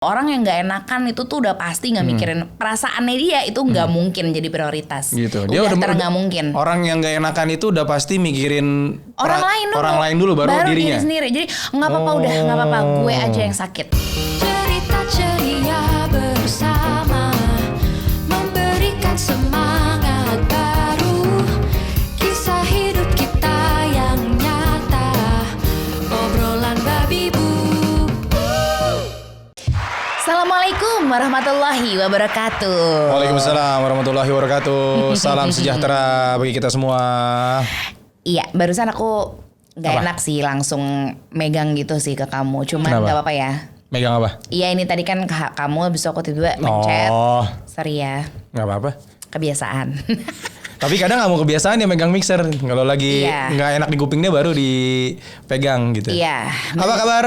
Orang yang nggak enakan itu tuh udah pasti nggak mikirin perasaannya dia, itu nggak mungkin jadi prioritas. Gitu. Dia udah nggak mungkin. Orang yang nggak enakan itu udah pasti mikirin orang lain dulu baru diri dirinya sendiri. Jadi nggak apa-apa, udah nggak apa-apa, gue aja yang sakit. Cerita ceria bersama, memberikan semangat baru, kisah hidup kita yang nyata, obrolan babi bu. Assalamualaikum warahmatullahi wabarakatuh. Waalaikumsalam warahmatullahi wabarakatuh. Salam sejahtera bagi kita semua. Iya, barusan aku gak enak sih langsung megang gitu sih ke kamu. Cuman gak apa-apa ya. Megang apa? Iya, ini tadi kan kamu habis aku tiba-tiba mencet. Sorry ya. Gak apa-apa. Kebiasaan. Tapi kadang gak mau kebiasaan ya megang mixer. Kalau lagi gak enak di kupingnya baru dipegang gitu. Iya. Apa kabar?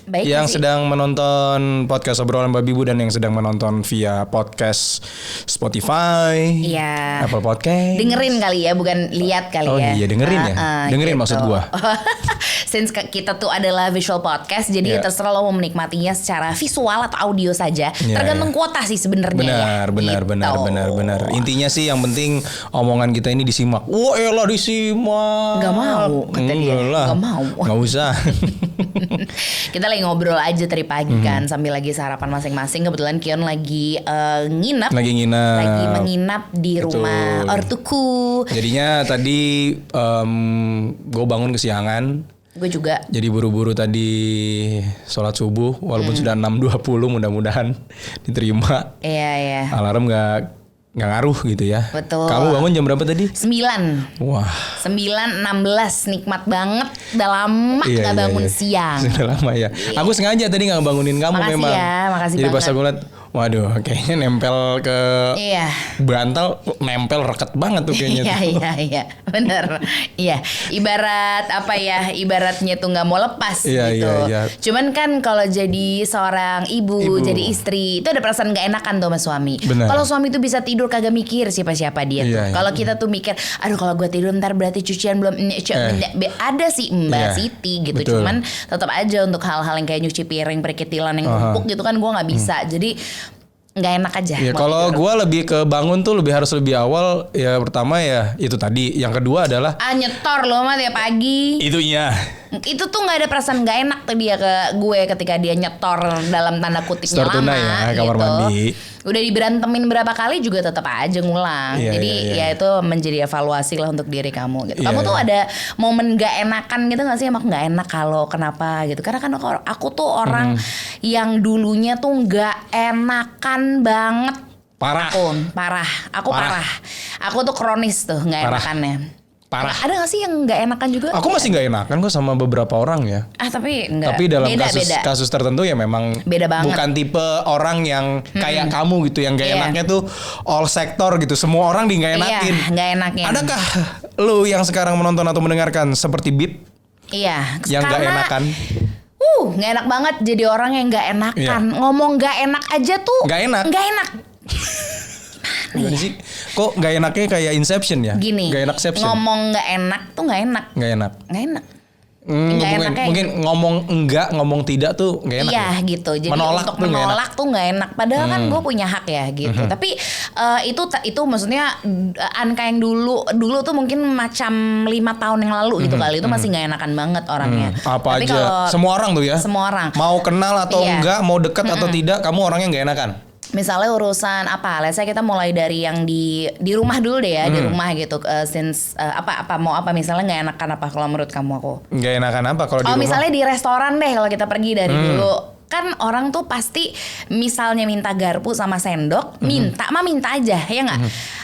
Baik, yang sedang menonton podcast obrolan babi bu dan yang sedang menonton via podcast Spotify, Apple Podcast. Dengerin kali ya, bukan lihat kali ya. Oh iya, dengerin ya. Dengerin gitu. maksud gua. Since kita tuh adalah visual podcast, jadi terserah lo mau menikmatinya secara visual atau audio saja. Tergantung kuota sih sebenarnya. Benar. Intinya sih yang penting omongan kita ini disimak. Wah, elah disimak. Gak mau, kata dia. Gak mau. Gak usah. Kita lagi ngobrol aja tadi pagi kan, sambil lagi sarapan masing-masing. Kebetulan Kion lagi nginep. Lagi menginap di rumah ortuku. Jadinya tadi gue bangun kesiangan. Gue juga. Jadi buru-buru tadi sholat subuh, walaupun sudah 6.20, mudah-mudahan diterima. Iya. Alarm gak ngaruh gitu ya. Betul. Kamu bangun jam berapa tadi? 9. Wah. 9.16, nikmat banget. Udah lama gak bangun siang. Sudah lama ya. Aku sengaja tadi gak bangunin kamu. Makasih memang. Makasih jadi banget. pas aku liat, waduh kayaknya nempel ke bantal, nempel reket banget tuh kayaknya. Iya. Bener. Iya. Ibarat apa ya, ibaratnya tuh gak mau lepas gitu. Iya. Cuman kan kalau jadi seorang ibu, jadi istri, itu ada perasaan gak enakan tuh sama suami. Kalau suami tuh bisa tidur kagak mikir siapa-siapa dia tuh. Kalau kita tuh mikir, aduh kalau gue tidur ntar berarti cucian belum. Ada sih Mbak Siti gitu. Betul. Cuman tetap aja untuk hal-hal yang kayak nyuci piring, perkitilan yang numpuk gitu kan gue gak bisa. Jadi nggak enak aja. Ya kalau gue lebih ke bangun tuh harus lebih awal. Ya pertama ya itu tadi. Yang kedua adalah nyetor loh mah tiap pagi. Itunya. Itu tuh nggak ada perasaan nggak enak tuh dia ke gue ketika dia nyetor dalam tanda kutipnya store lama. Tunai ya, kamar gitu. mandi. Udah diberantemin berapa kali juga tetap aja ngulang. Jadi ya itu menjadi evaluasi lah untuk diri kamu. Gitu. Kamu tuh ada momen nggak enakan gitu nggak sih? Emang nggak enak kalau kenapa gitu? Karena kan aku tuh orang yang dulunya tuh nggak enakan banget. Parah. Aku parah. Aku tuh kronis tuh nggak enakannya. Parah. Ada gak sih yang gak enakan juga? Aku masih gak enakan kok sama beberapa orang ya. Tapi enggak. Tapi dalam kasus tertentu ya memang beda banget. Bukan tipe orang yang kayak kamu gitu. Yang gak enaknya tuh all sektor gitu. Semua orang gak enakin. Iya, gak enakin. Adakah lu yang sekarang menonton atau mendengarkan seperti Bip? Iya. Yang gak enakan? Gak enak banget jadi orang yang gak enakan. Ngomong gak enak aja tuh gak enak. Gimana sih? Kok gak enaknya kayak Inception ya? Gini, gak enakception. ngomong gak enak tuh gak enak. Gak enak. Mungkin ngomong enggak, ngomong tidak tuh gak enak. Iya ya? Gitu. Jadi untuk menolak tuh gak enak. Padahal kan gue punya hak ya gitu. Tapi itu maksudnya Anka yang dulu tuh mungkin macam 5 tahun yang lalu gitu kali. Itu masih gak enakan banget orangnya. Apa tapi aja. Semua orang tuh ya. Semua orang. Mau kenal atau enggak, mau dekat atau tidak, kamu orangnya gak enakan. Misalnya urusan apa, let's say kita mulai dari yang di rumah dulu deh ya, di rumah gitu. Mau apa misalnya nggak enakan apa kalau menurut kamu aku? Nggak enakan apa kalau di rumah? Misalnya di restoran deh kalau kita pergi dari dulu. Kan orang tuh pasti misalnya minta garpu sama sendok, minta aja ya nggak?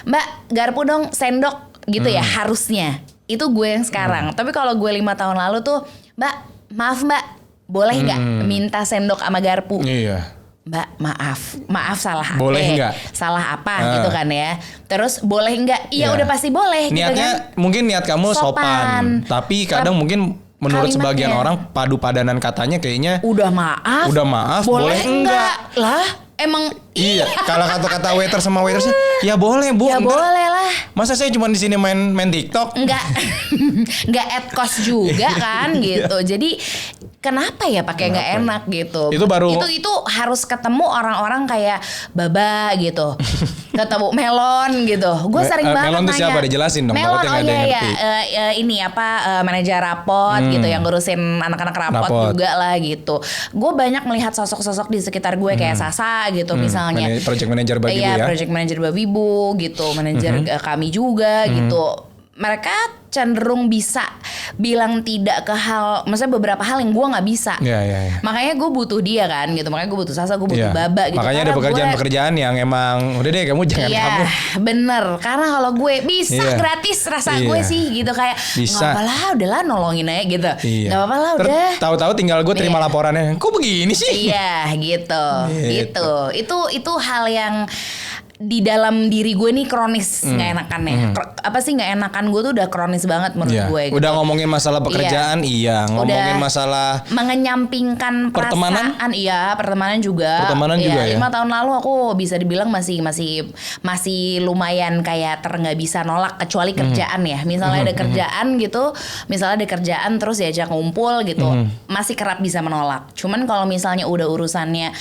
Mbak garpu dong, sendok gitu ya harusnya. Itu gue yang sekarang. Tapi kalau gue 5 tahun lalu tuh, Mbak maaf Mbak, boleh nggak minta sendok sama garpu? Iya. Mbak maaf salah apa? Boleh nggak? Salah apa gitu kan ya? Terus boleh nggak? Iya udah pasti boleh. Niatnya gitu kan? Mungkin niat kamu sopan. Tapi kadang mungkin menurut sebagian orang padu padanan katanya kayaknya udah maaf boleh enggak lah. Emang Iya, kalau kata-kata waiter sama waitressnya, ya boleh Bu. Ya boleh lah. Masa saya cuma di sini main TikTok? Enggak at cost juga kan gitu. Jadi kenapa ya pakai nggak enak gitu? Itu baru itu harus ketemu orang-orang kayak Baba gitu, ketemu Melon gitu. Gue sering banget Melon itu nanya. siapa? Dijelasin dong. Melon, oh iya. Ini apa manajer rapot gitu yang ngurusin anak-anak rapot juga lah gitu. Gue banyak melihat sosok-sosok di sekitar gue kayak Sasa gitu misalnya. Project manager Babibu ya. Iya, project manager Babibu gitu, manajer kami juga gitu. Mereka cenderung bisa bilang tidak ke hal, maksudnya beberapa hal yang gue nggak bisa. Iya. Makanya gue butuh dia kan gitu. Makanya gue butuh Sasa, gue butuh Baba gitu. Makanya ada pekerjaan-pekerjaan yang emang udah deh kamu jangan kamu. Iya bener. Karena kalau gue bisa gratis rasa gue sih gitu kayak nggak apa lah, udahlah nolongin aja gitu. Nggak apa-apa lah udah. Tahu-tahu tinggal gue terima laporannya. Kok begini sih? Iya gitu. Itu hal yang di dalam diri gue nih kronis nggak enakannya. Apa sih nggak enakan gue tuh udah kronis banget menurut gue. Gitu. Udah ngomongin masalah pekerjaan, ngomongin masalah mengenyampingkan pertemanan, pertemanan juga. Pertemanan juga ya. 5 tahun lalu aku bisa dibilang masih lumayan kayak nggak bisa nolak kecuali kerjaan ya. Misalnya ada kerjaan gitu, misalnya ada kerjaan terus diajak ngumpul gitu, masih kerap bisa menolak. Cuman kalau misalnya udah urusannya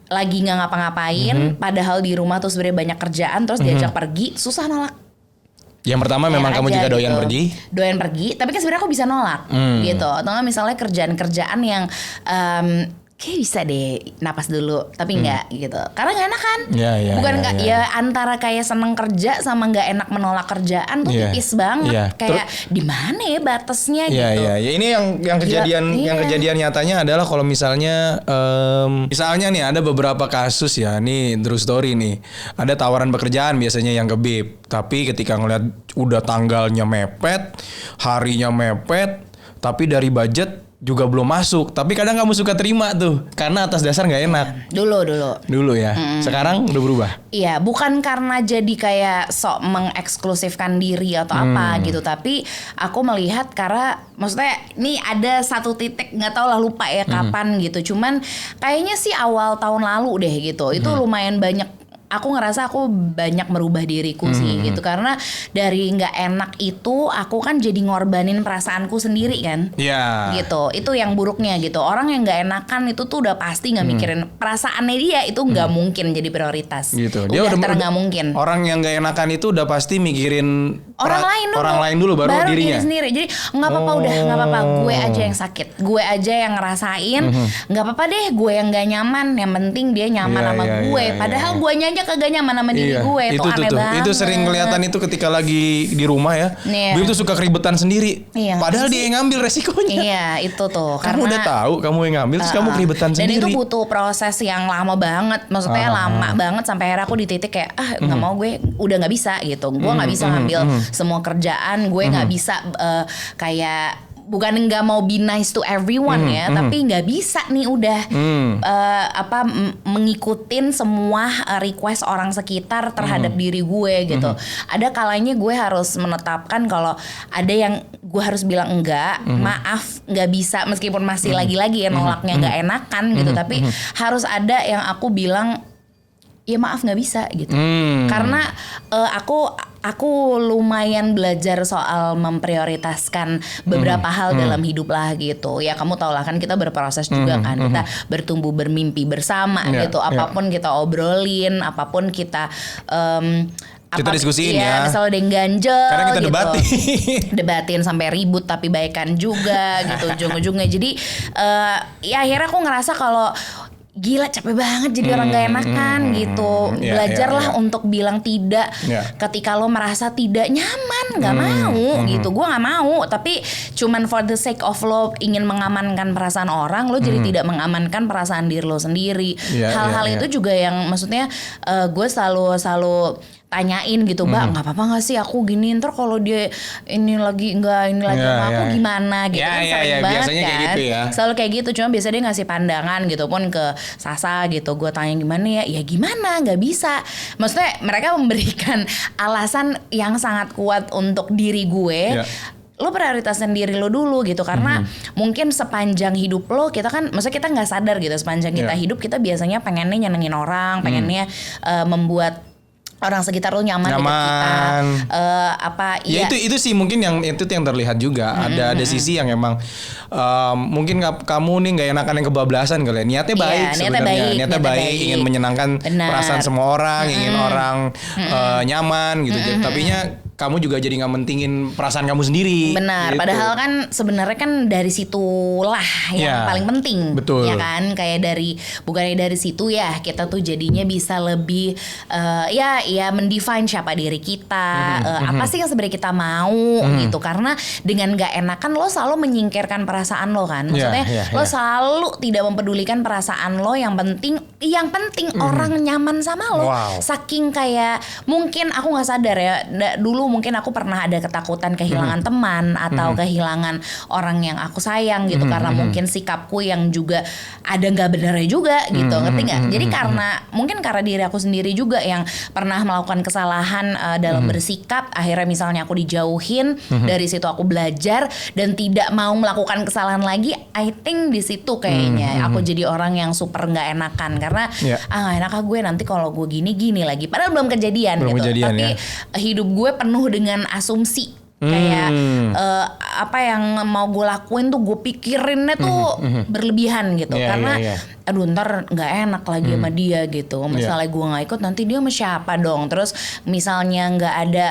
lagi nggak ngapa-ngapain, padahal di rumah tuh sebenarnya banyak kerjaan, terus diajak pergi, susah nolak. Yang pertama memang kamu juga doyan pergi. Doyan pergi, tapi kan sebenarnya aku bisa nolak, gitu. Atau nggak misalnya kerjaan-kerjaan yang kayak bisa deh napas dulu, tapi enggak gitu. Karena nggak enak kan? Bukan nggak antara kayak seneng kerja sama nggak enak menolak kerjaan tuh tipis banget. Kayak di mana ya batasnya gitu. Iya. Ini yang kejadian nyatanya adalah kalau misalnya nih ada beberapa kasus ya, nih true story nih. Ada tawaran pekerjaan biasanya yang ke BIP, tapi ketika ngeliat udah tanggalnya mepet, harinya mepet, tapi dari budget juga belum masuk, tapi kadang kamu suka terima tuh karena atas dasar nggak enak. Dulu ya. Sekarang udah berubah. Iya, bukan karena jadi kayak sok mengeksklusifkan diri atau apa gitu, tapi aku melihat karena maksudnya ini ada satu titik nggak tahu lah lupa ya kapan gitu. Cuman kayaknya sih awal tahun lalu deh gitu. Itu lumayan banyak. Aku ngerasa aku banyak merubah diriku sih gitu, karena dari nggak enak itu aku kan jadi ngorbanin perasaanku sendiri kan. Gitu, itu yang buruknya gitu. Orang yang nggak enakan itu tuh udah pasti nggak mikirin perasaannya dia, itu nggak mungkin jadi prioritas gitu. Dia udah nggak mungkin. Orang yang nggak enakan itu udah pasti mikirin orang lain dulu baru dirinya diri sendiri. Jadi nggak apa-apa, udah nggak apa-apa, gue aja yang sakit, gue aja yang ngerasain, nggak apa-apa deh gue yang nggak nyaman, yang penting dia nyaman sama gue. Padahal gue aja kagak nyaman sama diri gue. Itu aneh banget. Itu sering kelihatan itu ketika lagi di rumah ya. Dia tuh suka keribetan sendiri. Padahal dia yang ngambil resikonya. Iya, itu tuh. Kamu udah tahu kamu yang ngambil, terus kamu keribetan sendiri. Dan itu butuh proses yang lama banget. Maksudnya lama banget sampai akhirnya aku di titik kayak nggak mau, gue udah nggak bisa gitu. Gue nggak bisa ngambil semua kerjaan. Gue nggak bisa kayak bukan nggak mau be nice to everyone ya, tapi nggak bisa nih udah mengikutin semua request orang sekitar terhadap diri gue gitu. Ada kalanya gue harus menetapkan kalau ada yang gue harus bilang enggak, maaf nggak bisa, meskipun masih lagi-lagi ya nolaknya nggak enakan gitu, tapi harus ada yang aku bilang ya maaf nggak bisa gitu. Karena aku lumayan belajar soal memprioritaskan beberapa hal dalam hidup lah gitu. Ya kamu tau lah kan kita berproses juga kan. Kita bertumbuh bermimpi bersama gitu. Apapun kita obrolin, apapun kita kita diskusiin ya. Misalnya ada yang ganjel. Karena kita gitu. debatin sampai ribut tapi baikan juga gitu ujung-ujungnya. Jadi ya akhirnya aku ngerasa kalau gila capek banget jadi orang gak enakan gitu. Belajarlah untuk bilang tidak ketika lo merasa tidak nyaman, gak mau gitu. Gue gak mau, tapi cuman for the sake of lo ingin mengamankan perasaan orang, lo jadi tidak mengamankan perasaan diri lo sendiri. Hal-hal itu juga yang maksudnya gue selalu tanyain gitu, Mbak, nggak apa-apa nggak sih aku gini, ntar kalau dia ini lagi sama aku gimana gitu. Kan sering banget biasanya kan, kayak gitu ya. Selalu kayak gitu, cuma biasa dia ngasih pandangan gitu pun ke Sasa gitu. Gue tanya gimana ya gimana, nggak bisa. Maksudnya mereka memberikan alasan yang sangat kuat untuk diri gue. lo prioritasin diri lo dulu gitu, karena mungkin sepanjang hidup lo kita kan, maksudnya kita nggak sadar gitu, sepanjang kita hidup kita biasanya pengennya nyenengin orang, pengennya membuat orang sekitar lo nyaman. Dengan kita. Ya itu sih mungkin yang terlihat juga. Ada sisi yang emang mungkin kamu nih nggak enakan yang kebablasan kali ya. Niatnya baik sebenarnya. Niatnya baik, ingin menyenangkan perasaan semua orang, ingin orang nyaman gitu. Tapinya kamu juga jadi nggak mentingin perasaan kamu sendiri. Benar. Gitu. Padahal kan sebenarnya kan dari situlah yang paling penting. Betul. Ya kan, kayak bukannya dari situ ya kita tuh jadinya bisa lebih mendefine siapa diri kita, apa sih yang sebenarnya kita mau gitu. Karena dengan nggak enakan lo selalu menyingkirkan perasaan lo kan. Maksudnya lo selalu tidak mempedulikan perasaan lo, yang penting orang nyaman sama lo. Wow. Saking kayak mungkin aku nggak sadar ya dulu mungkin aku pernah ada ketakutan kehilangan teman atau kehilangan orang yang aku sayang gitu, karena mungkin sikapku yang juga ada nggak benernya juga gitu, ngerti nggak? Jadi karena diri aku sendiri juga yang pernah melakukan kesalahan dalam bersikap, akhirnya misalnya aku dijauhin, dari situ aku belajar dan tidak mau melakukan kesalahan lagi. I think di situ kayaknya aku jadi orang yang super nggak enakan, karena nggak enak gue nanti kalau gue gini lagi, padahal belum kejadian gitu. Tapi hidup gue penuh dengan asumsi kayak apa yang mau gue lakuin tuh gue pikirinnya tuh berlebihan gitu, karena aduh ntar nggak enak lagi sama dia gitu. Misalnya gue nggak ikut nanti dia sama siapa dong. Terus misalnya nggak ada,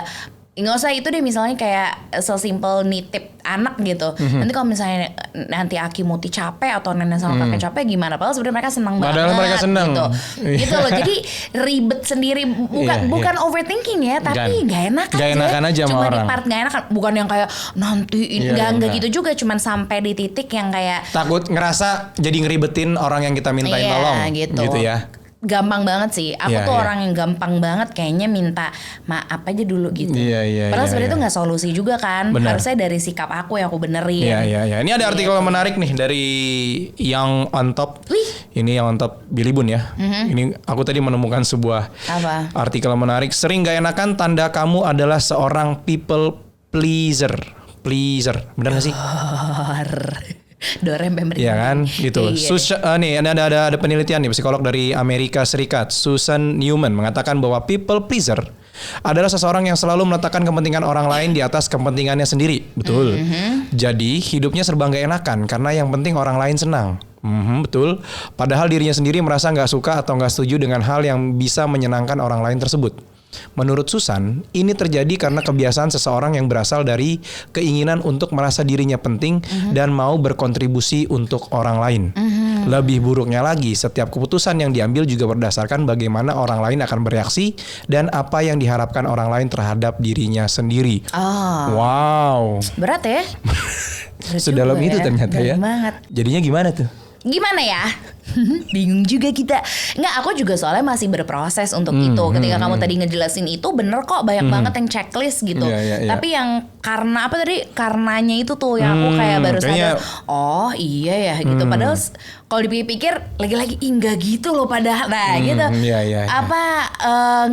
nggak usah itu deh, misalnya kayak sesimpel nitip anak gitu. Nanti kalau misalnya nanti Aki Muti capek atau nenek sama kakek capek gimana? Padahal sebenarnya mereka senang banget. Padahal mereka senang gitu loh. Jadi ribet sendiri, bukan overthinking ya, tapi nggak enakan aja. Cuma di part nggak enakan, bukan yang kayak nanti nggak gitu juga. Cuman sampai di titik yang kayak takut ngerasa jadi ngeribetin orang yang kita mintain tolong gitu ya. Gampang banget sih. Aku tuh orang yang gampang banget kayaknya minta maaf aja dulu gitu. Padahal sebenarnya itu nggak solusi juga kan. Bener. Harusnya dari sikap aku yang aku benerin. Ini ada artikel menarik nih dari Yang on Top. Ini Yang on Top Billy Boon ya. Ini aku tadi menemukan sebuah artikel menarik. Sering gak enakan tanda kamu adalah seorang people pleaser. Benar gak sih? Iya kan, gitu. Nih ada penelitian nih, psikolog dari Amerika Serikat, Susan Newman mengatakan bahwa people pleaser adalah seseorang yang selalu meletakkan kepentingan orang lain di atas kepentingannya sendiri. Betul. Jadi hidupnya serba gak enakan karena yang penting orang lain senang. Betul. Padahal dirinya sendiri merasa gak suka atau gak setuju dengan hal yang bisa menyenangkan orang lain tersebut. Menurut Susan, ini terjadi karena kebiasaan seseorang yang berasal dari keinginan untuk merasa dirinya penting dan mau berkontribusi untuk orang lain. Lebih buruknya lagi, setiap keputusan yang diambil juga berdasarkan bagaimana orang lain akan bereaksi dan apa yang diharapkan orang lain terhadap dirinya sendiri. Wow. Berat ya? Sedalam itu ternyata ya. Banget. Jadinya gimana tuh? Gimana ya? Bingung juga kita. Nggak, aku juga soalnya masih berproses untuk itu. Ketika kamu tadi ngejelasin itu bener kok, banyak banget yang checklist gitu. Tapi yang karena apa tadi? Karenanya itu tuh yang aku kayak baru sadar. Oh iya ya gitu. Padahal kalau dipikir lagi-lagi enggak gitu loh padahal. Nah gitu.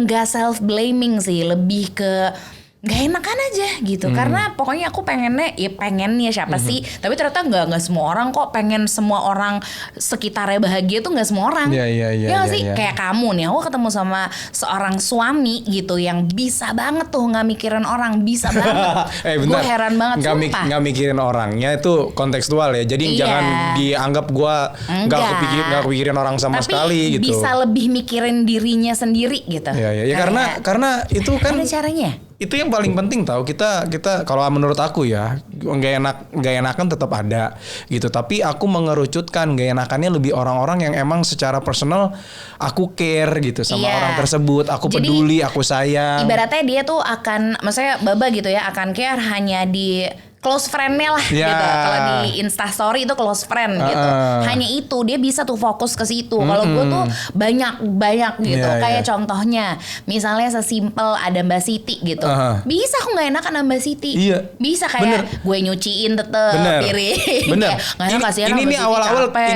Nggak self blaming sih, lebih ke gak enakan aja gitu. Karena pokoknya aku pengennya siapa sih, tapi ternyata nggak semua orang kok pengen semua orang sekitarnya bahagia tuh, nggak semua orang. Ya sih. Kayak kamu nih, aku ketemu sama seorang suami gitu yang bisa banget tuh nggak mikirin orang, bisa banget. Gue heran banget nggak mikirin orangnya itu kontekstual ya, jadi jangan dianggap gue nggak kepikirin orang sama sekali gitu. Bisa lebih mikirin dirinya sendiri gitu. Karena itu kan ada caranya. Itu yang paling penting tau, kita kalau menurut aku ya, nggak enakan tetap ada gitu, tapi aku mengerucutkan nggak enakannya lebih orang-orang yang emang secara personal aku care gitu sama orang tersebut, aku peduli, aku sayang. Ibaratnya dia tuh akan, maksudnya Baba gitu ya, akan care hanya di close friend-nya lah gitu. Kalau di Instastory itu close friend gitu. Hanya itu, dia bisa tuh fokus ke situ. Kalau gue tuh banyak gitu. Kayak contohnya, misalnya sesimpel ada Mbak Siti gitu. Bisa aku gak enakan sama Mbak Siti. Bisa kayak gue nyuciin tetep piring. Bener.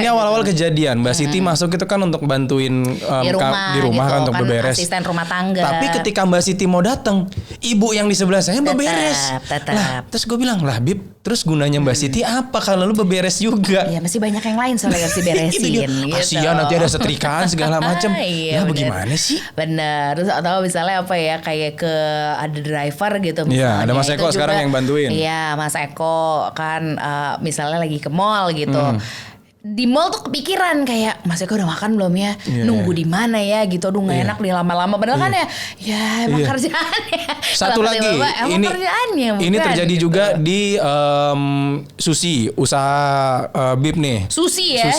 Ini awal-awal kejadian. Mbak Siti masuk itu kan untuk bantuin di rumah gitu, kan untuk beberes. Asisten rumah tangga. Tapi ketika Mbak Siti mau datang, ibu yang di sebelah saya beberes. Tetap. Terus gue bilang, Lah Bib, terus gunanya Mbak Siti apa kalau lu beberes juga? Ya masih banyak yang lain soalnya harus diberesin gitu. Kasihan nanti ada setrikaan segala macam. Iya, Ya bagaimana sih? Bener. Terus atau misalnya apa ya, kayak ke ada driver gitu misalnya. Iya, ada Mas Itu Eko sekarang yang bantuin. Iya, Mas Eko kan misalnya lagi ke mall gitu. Di mall tuh kepikiran kayak Mas Eko udah makan belum ya? Nunggu di mana ya gitu. Aduh nggak enak nih lama-lama. Padahal kan ya emang kerjaannya. Satu Kalau lagi, Bapak, emang kerjaannya, ini bukan, terjadi gitu. juga di Sushi, usaha Bib nih. Sushi ya?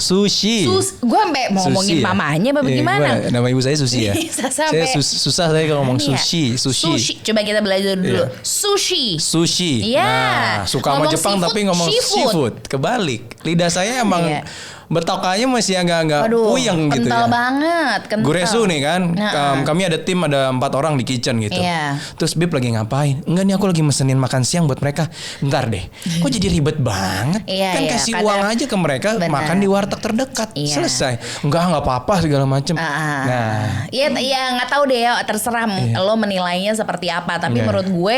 Sushi. Gue sampai mau ngomongin Sushi ya? mamanya apa gimana? Nama ibu saya Sushi ya. Bisa Saya sampai susah saya kalau ngomong Iya. sushi. Coba kita belajar dulu. Iya. Sushi. Iya. Iya. Nah, suka sama Ngomong Jepang seafood, tapi ngomong seafood. Kebalik. Lidah saya emang Iya. bertokanya masih agak puyeng gitu kental ya. banget, kental. Guresu nih kan, Nah, kami ada tim ada 4 orang di kitchen gitu. Iya. Terus Bib lagi ngapain? Enggak nih aku lagi mesenin makan siang buat mereka. Bentar deh, kok jadi ribet banget? Iya, Kan iya, kasih kadang- uang aja ke mereka, Benar. makan di warteg terdekat. Iya. Selesai. Enggak apa-apa segala macem. Nah, Iya, nggak tahu deh ya, terserah lo menilainya seperti apa. Tapi Iya. menurut gue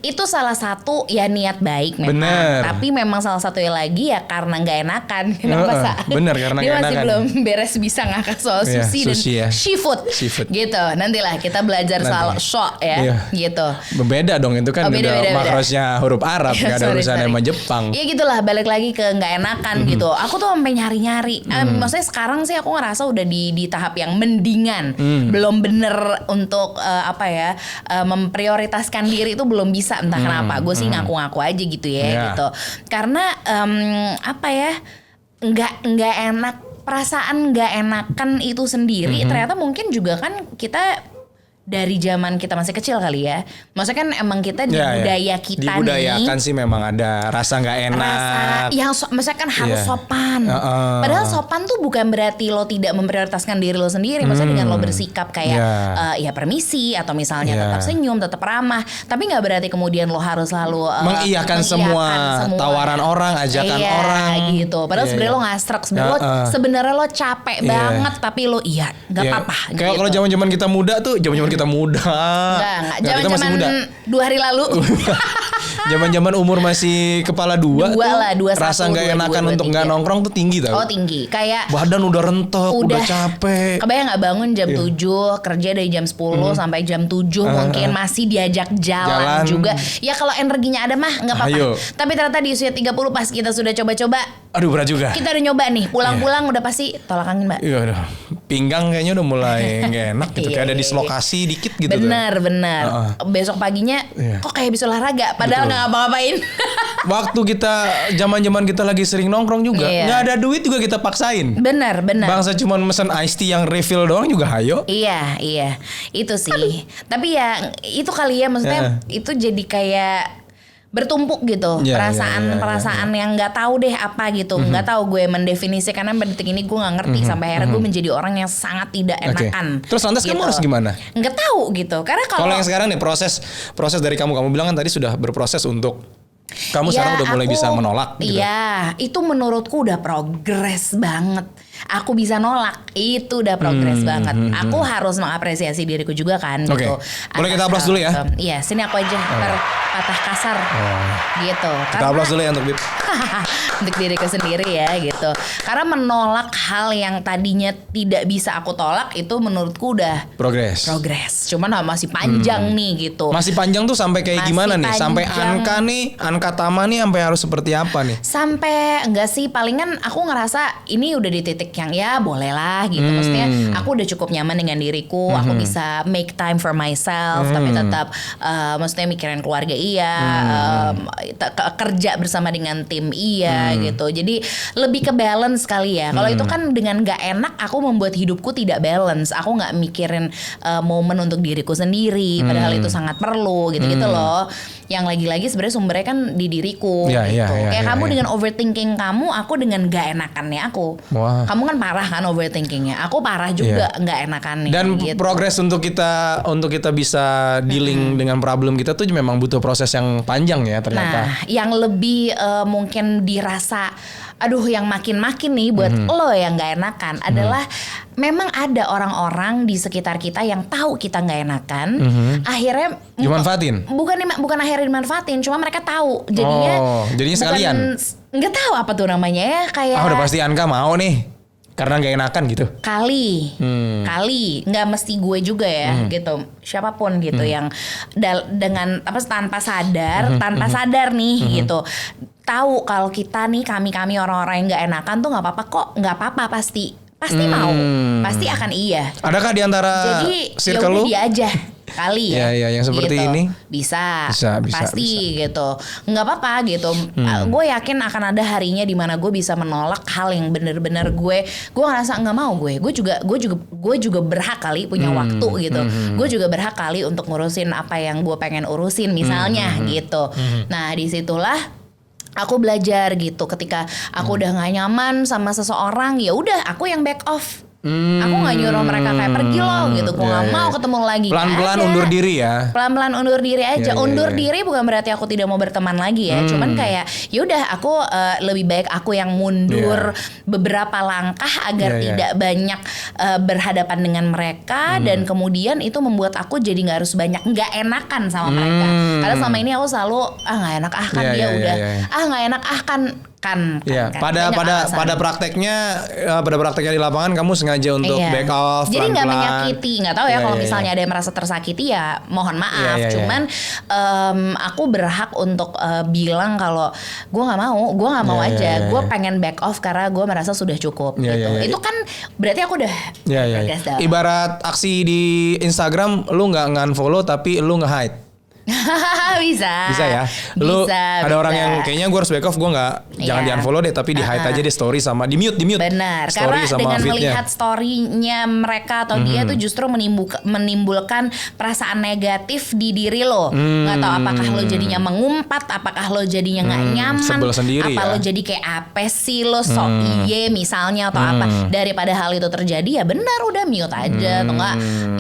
itu salah satu ya niat baik memang. Bener. Tapi memang salah satunya lagi ya karena nggak enakan. Kenapa Sa? Bener, karena Dia nggak masih enakan. belum beres bisa ngakak soal Iya, sushi dan sushi ya. seafood. Gitu. Nantilah kita belajar Nanti. soal shok ya. Iya. Gitu. Beda dong itu kan Oh, beda. udah makrosnya huruf Arab, nggak ada Sorry, urusannya sorry. sama Jepang. Iya gitulah, balik lagi ke nggak enakan gitu. Aku tuh sampai nyari-nyari. Maksudnya sekarang sih aku ngerasa udah di tahap yang mendingan. Belum bener untuk memprioritaskan diri itu belum bisa, entah kenapa. Gue sih ngaku-ngaku aja gitu ya Iya. gitu. Karena nggak enak, perasaan nggak enakan itu sendiri ternyata mungkin juga kan kita dari zaman kita masih kecil kali ya. Maksudnya kan emang kita di Ya, ya. budaya kita Dibudayakan nih. sih memang ada rasa nggak enak. Rasa yang maksudnya kan harus Iya. sopan. Heeh. Padahal sopan tuh bukan berarti lo tidak memprioritaskan diri lo sendiri. Maksudnya dengan lo bersikap kayak ya permisi atau misalnya Iya. tetap senyum, tetap ramah. Tapi nggak berarti kemudian lo harus selalu Mengiyakan semua tawaran orang, ajakan Iya, orang. gitu. Padahal Iya, sebenarnya iya. lo ngastrek, sebenarnya lo capek Iya. banget, tapi lo nggak Iya. apa-apa. Kayak kalau zaman-zaman kita muda tuh, zaman-zaman kita muda. Enggak. Kita masih Zaman-zaman muda. 2 hari lalu. Zaman-zaman umur masih kepala dua tuh, Lah, 21, rasa nggak 22, enakan untuk nggak 23. nongkrong tuh tinggi tau. Oh tinggi. Kayak Badan udah rentek, udah capek. Kebayang nggak bangun jam Iya. 7, kerja dari jam 10 sampai jam 7 mungkin masih diajak jalan juga. Ya kalau energinya ada mah nggak apa-apa. Ayo. Tapi ternyata di usia 30 pas kita sudah coba-coba, Aduh berat juga. kita udah nyoba nih, pulang-pulang udah pasti tolak angin, Mbak. Iya, aduh. Pinggang kayaknya udah mulai nggak enak gitu. Kayak ada Iya. dislokasi dikit gitu. tuh. Benar. Besok paginya Iya. kok kayak bisa olahraga padahal Betul. nggak ngapa-ngapain. Waktu kita zaman-zaman kita lagi sering nongkrong juga, Iya. nggak ada duit juga kita paksain. Benar. Bangsa cuma mesen iced tea yang refill doang juga hayo. Iya, itu sih. Tapi ya itu kali ya, maksudnya itu jadi kayak bertumpuk gitu, Iya, perasaan yang nggak tahu deh apa gitu, nggak tahu gue mendefinisikan karena detik ini gue nggak ngerti sampai akhirnya gue menjadi orang yang sangat tidak Oke. enakan. Terus lantas kamu harus gimana? Nggak tahu gitu, karena Kalau yang sekarang nih proses dari kamu bilang kan tadi sudah berproses untuk kamu sekarang udah mulai bisa menolak gitu. Iya, itu menurutku udah progres banget. Aku bisa nolak, itu udah progres banget. Aku harus mengapresiasi diriku juga kan Oke. gitu. Boleh kita aplaus dulu ya? Iya, sini aku aja patah kasar gitu. Kita aplaus dulu ya untuk Bib. Untuk diriku sendiri ya gitu. Karena menolak hal yang tadinya tidak bisa aku tolak itu menurutku udah Progres. Cuman masih panjang nih gitu. Masih panjang tuh sampai kayak Masih gimana nih? Sampai panjang. angka Tama nih sampai harus seperti apa nih? Sampai enggak sih, palingan aku ngerasa ini udah di titik yang ya boleh lah gitu. Maksudnya aku udah cukup nyaman dengan diriku, aku bisa make time for myself, tapi tetap maksudnya mikirin keluarga kerja bersama dengan tim gitu. Jadi lebih ke balance kali ya. Kalau itu kan dengan gak enak aku membuat hidupku tidak balance. Aku gak mikirin momen untuk diriku sendiri, padahal itu sangat perlu gitu-gitu loh. Yang lagi-lagi sebenarnya sumbernya kan di diriku Iya, gitu. iya, Kayak iya, kamu iya. dengan overthinking kamu, aku dengan gak enakannya aku. Wah. Kamu kan parah kan overthinking. overthinkingnya. Aku parah juga nggak enakan nih. Dan gitu. progres untuk kita bisa dealing dengan problem kita tuh memang butuh proses yang panjang ya ternyata. Nah, yang lebih mungkin dirasa, aduh yang makin-makin nih buat lo yang nggak enakan adalah memang ada orang-orang di sekitar kita yang tahu kita nggak enakan, akhirnya Dimanfaatin? bukan akhirnya dimanfaatin, cuma mereka tahu, jadinya sekalian. Nggak tahu apa tuh namanya ya, kayak udah pasti Anka mau nih karena nggak enakan gitu. kali nggak mesti gue juga ya gitu, siapapun gitu yang dengan apa tanpa sadar nih gitu tahu kalau kita nih kami orang-orang yang nggak enakan tuh nggak apa-apa pasti mau pasti akan iya. Adakah di antara jadi circle lu? dia aja kali ya. Ya, yang seperti gitu. ini bisa pasti bisa. gitu, nggak apa-apa gitu. Gue yakin akan ada harinya di mana gue bisa menolak hal yang bener-bener gue ngerasa nggak mau. Gue juga berhak kali punya waktu gitu. Gue juga berhak kali untuk ngurusin apa yang gue pengen urusin misalnya gitu. Nah disitulah aku belajar gitu, ketika aku udah nggak nyaman sama seseorang, ya udah aku yang back off. Aku nggak nyuruh mereka kayak pergi loh gitu, gue nggak mau ketemu lagi. Pelan-pelan undur diri ya. Pelan-pelan undur diri aja. Undur diri bukan berarti aku tidak mau berteman lagi ya. Cuman kayak yaudah aku lebih baik aku yang mundur beberapa langkah agar tidak banyak berhadapan dengan mereka, dan kemudian itu membuat aku jadi nggak harus banyak nggak enakan sama mereka. Karena selama ini aku selalu nggak enak kan dia udah nggak enak kan. Pada prakteknya di lapangan kamu sengaja untuk back off. Jadi nggak menyakiti, nggak tahu ya kalau misalnya ada yang merasa tersakiti ya mohon maaf. Cuman aku berhak untuk bilang kalau gue nggak mau aja. Gue pengen back off karena gue merasa sudah cukup. Gitu. Itu kan berarti aku udah. Ibarat aksi di Instagram, lu nggak nge-unfollow tapi lu nge-hide. Bisa ya. Lu ada orang yang kayaknya gue harus back off, gue nggak jangan di unfollow deh, tapi di hide aja deh story sama di mute. Benar, karena dengan melihat story-nya mereka atau dia tuh justru menimbulkan perasaan negatif di diri lo. Nggak tahu apakah lo jadinya mengumpat, apakah lo jadinya nggak nyaman, sebel sendiri apa lo jadi kayak apa sih lo sok iye misalnya atau apa. Daripada hal itu terjadi ya benar udah mute aja atau enggak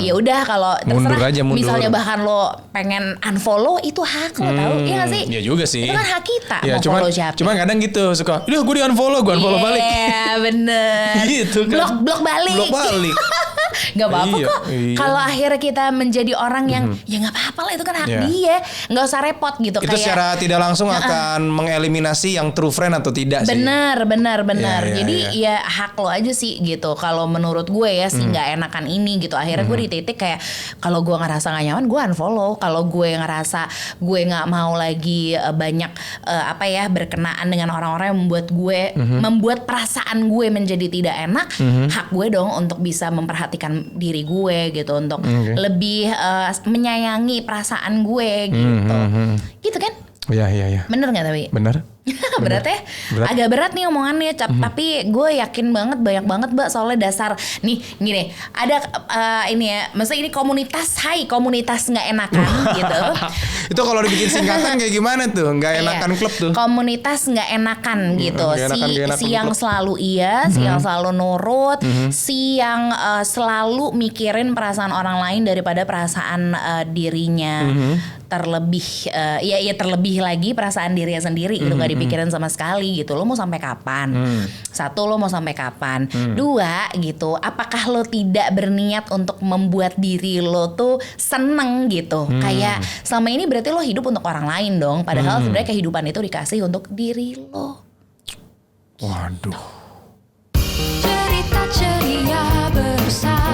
ya udah kalau terserah mundur. Misalnya bahkan lo pengen unfollow itu hak lo tahu, iya gak sih? Iya juga sih. Itu kan hak kita mau cuman, follow siapa. Cuman kadang gitu suka, udah gue di unfollow balik. Iya bener. Gitu kan. Blok balik. Gak apa-apa kok. Kalau akhirnya kita menjadi orang yang ya gak apa-apa lah, itu kan hak dia. Gak usah repot gitu. Itu kayak, secara tidak langsung akan mengeliminasi yang true friend atau tidak sih. Benar. Jadi ya hak lo aja sih gitu. Kalau menurut gue ya sih gak enakan ini gitu. Akhirnya gue di titik kayak kalau gue ngerasa gak nyaman gue unfollow. Kalau gue ngerasa gue nggak mau lagi banyak berkenaan dengan orang-orang yang membuat perasaan gue menjadi tidak enak, hak gue dong untuk bisa memperhatikan diri gue gitu, untuk lebih menyayangi perasaan gue gitu kan? Iya. Bener nggak tapi? Bener. Berat ya? Agak berat nih omongannya, tapi gue yakin banget banyak banget Mbak, soalnya dasar nih gini, ada ini ya, maksudnya ini komunitas nggak enakan gitu. Itu kalau dibikin singkatan kayak gimana tuh? Nggak enakan klub tuh. Komunitas nggak enakan gitu. Si yang selalu si yang selalu nurut, si yang selalu mikirin perasaan orang lain daripada perasaan dirinya. Terlebih terlebih lagi perasaan dirinya sendiri itu nggak dipikirin sama sekali gitu. Lo mau sampai kapan? Satu, lo mau sampai kapan? Dua gitu, apakah lo tidak berniat untuk membuat diri lo tuh seneng gitu? Kayak selama ini berarti lo hidup untuk orang lain dong, padahal sebenarnya kehidupan itu dikasih untuk diri lo. Waduh. Cerita ceria bersama.